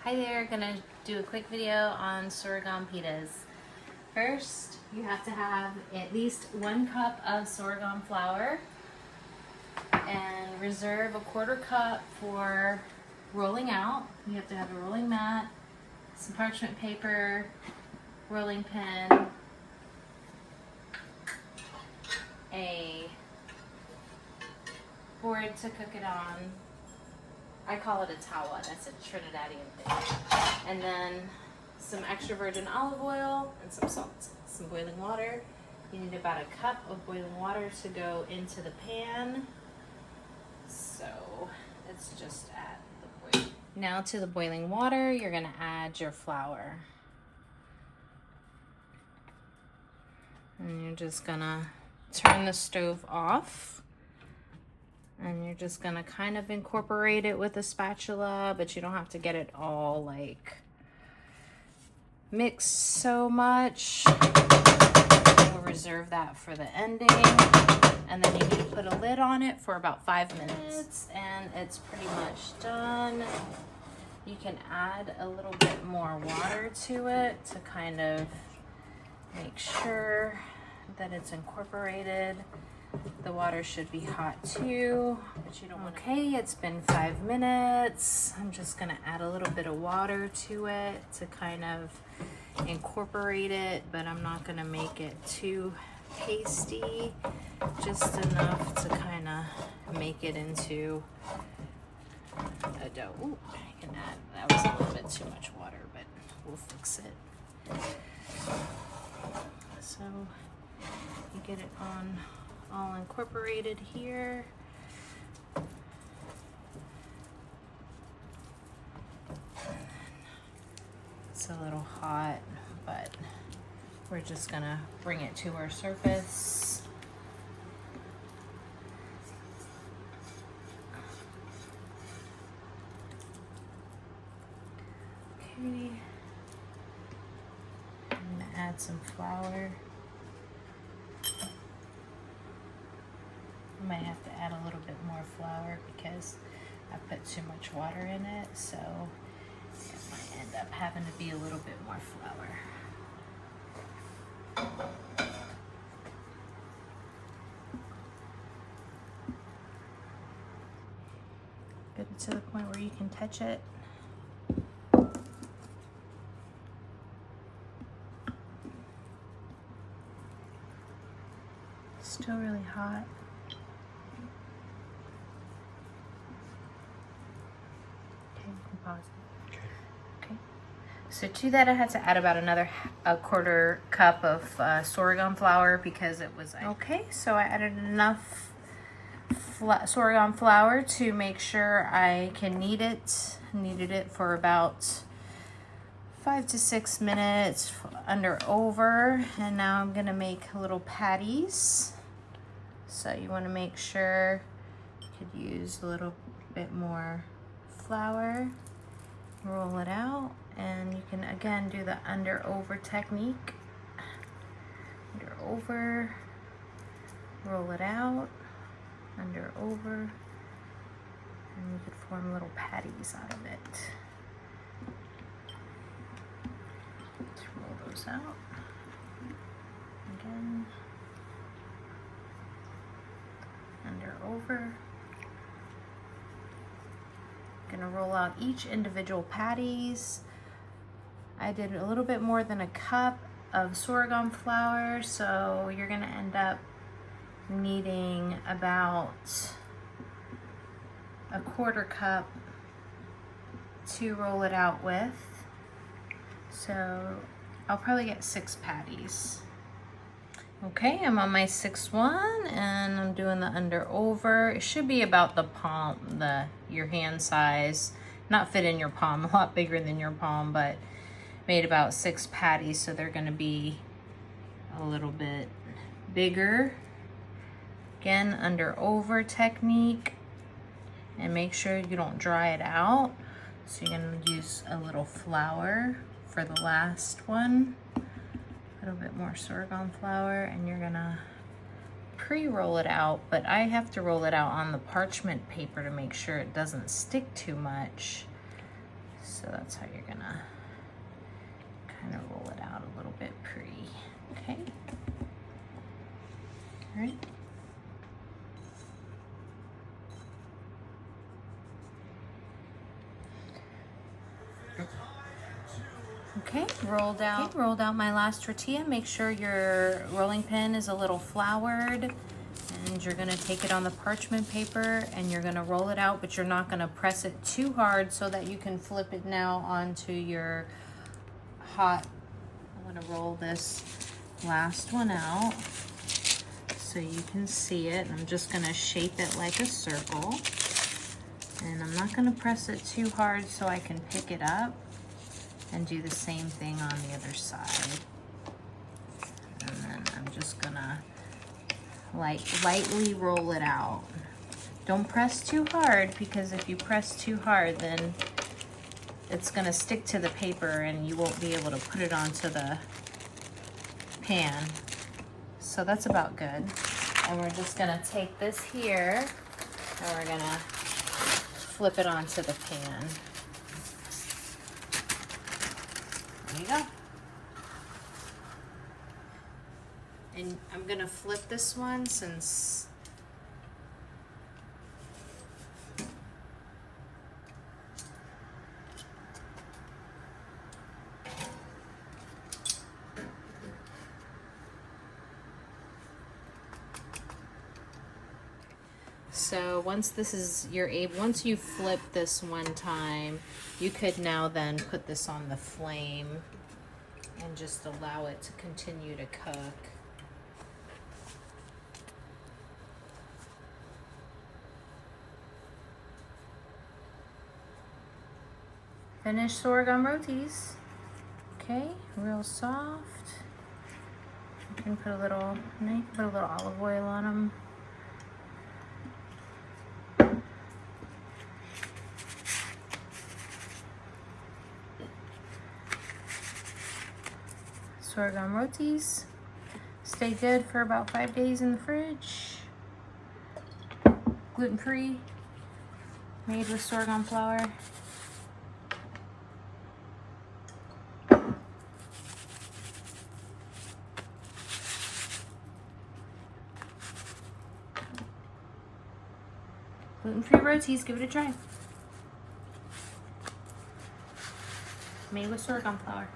Hi there, gonna do a quick video on sorghum pitas. First, you have to have at least 1 cup of sorghum flour and reserve a 1/4 cup for rolling out. You have to have a rolling mat, some parchment paper, rolling pin, a board to cook it on. I call it a tawa, that's a Trinidadian thing. And then some extra virgin olive oil and some salt, some boiling water. You need about 1 cup of boiling water to go into the pan. So let's just add the boiling. Now to the boiling water, you're gonna add your flour. And you're just gonna turn the stove off. And you're just gonna kind of incorporate it with a spatula, but you don't have to get it all like mixed so much. We'll reserve that for the ending. And then you need to put a lid on it for about 5 minutes and it's pretty much done. You can add a little bit more water to it to kind of make sure that it's incorporated. The water should be hot too, but you don't want to. Okay, it's been 5 minutes. I'm just gonna add a little bit of water to it to kind of incorporate it, but I'm not gonna make it too pasty, just enough to kind of make it into a dough. Ooh, I can add, that was a little bit too much water, but we'll fix it. So you get it on all incorporated here. It's a little hot, but we're just gonna bring it to our surface. Okay. I'm gonna add some flour. I might have to add a little bit more flour because I put too much water in it, so it might end up having to be a little bit more flour. Get it to the point where you can touch it. Still really hot. Okay. So to that I had to add about another 1/4 cup of sorghum flour because it was okay. So I added enough sorghum flour to make sure I can knead it. Kneaded it for about 5 to 6 minutes under over, and now I'm gonna make little patties. So you want to make sure you could use a little bit more flour. Roll it out, and you can again do the under over technique. Under over, roll it out, under over, and you could form little patties out of it. Let's roll those out. Again, under over. Gonna roll out each individual patties. I did a little bit more than 1 cup of sorghum flour, so you're gonna end up needing about 1/4 cup to roll it out with. So I'll probably get 6 patties. Okay, I'm on my 6th one and I'm doing the under over. It should be about the palm, your hand size. Not fit in your palm, a lot bigger than your palm, but made about 6 patties, so they're gonna be a little bit bigger. Again, under over technique, and make sure you don't dry it out. So you're gonna use a little flour for the last one. A little bit more sorghum flour, and you're gonna pre-roll it out, but I have to roll it out on the parchment paper to make sure it doesn't stick too much. So that's how you're gonna kind of roll it out a little bit pre. Okay. All right. Okay, rolled out my last tortilla. Make sure your rolling pin is a little floured, and you're gonna take it on the parchment paper and you're gonna roll it out, but you're not gonna press it too hard so that you can flip it now onto your hot. I'm gonna roll this last one out so you can see it. I'm just gonna shape it like a circle, and I'm not gonna press it too hard so I can pick it up, and do the same thing on the other side. And then I'm just gonna lightly roll it out. Don't press too hard, because if you press too hard, then it's gonna stick to the paper and you won't be able to put it onto the pan. So that's about good. And we're just gonna take this here and we're gonna flip it onto the pan. There you go. And I'm gonna flip this one since so once you flip this one time, you could now then put this on the flame and just allow it to continue to cook. Finished sorghum rotis. Okay, real soft. You can put a little olive oil on them. Sorghum rotis stay good for about 5 days in the fridge. Gluten-free, made with sorghum flour. Gluten-free rotis, give it a try. Made with sorghum flour.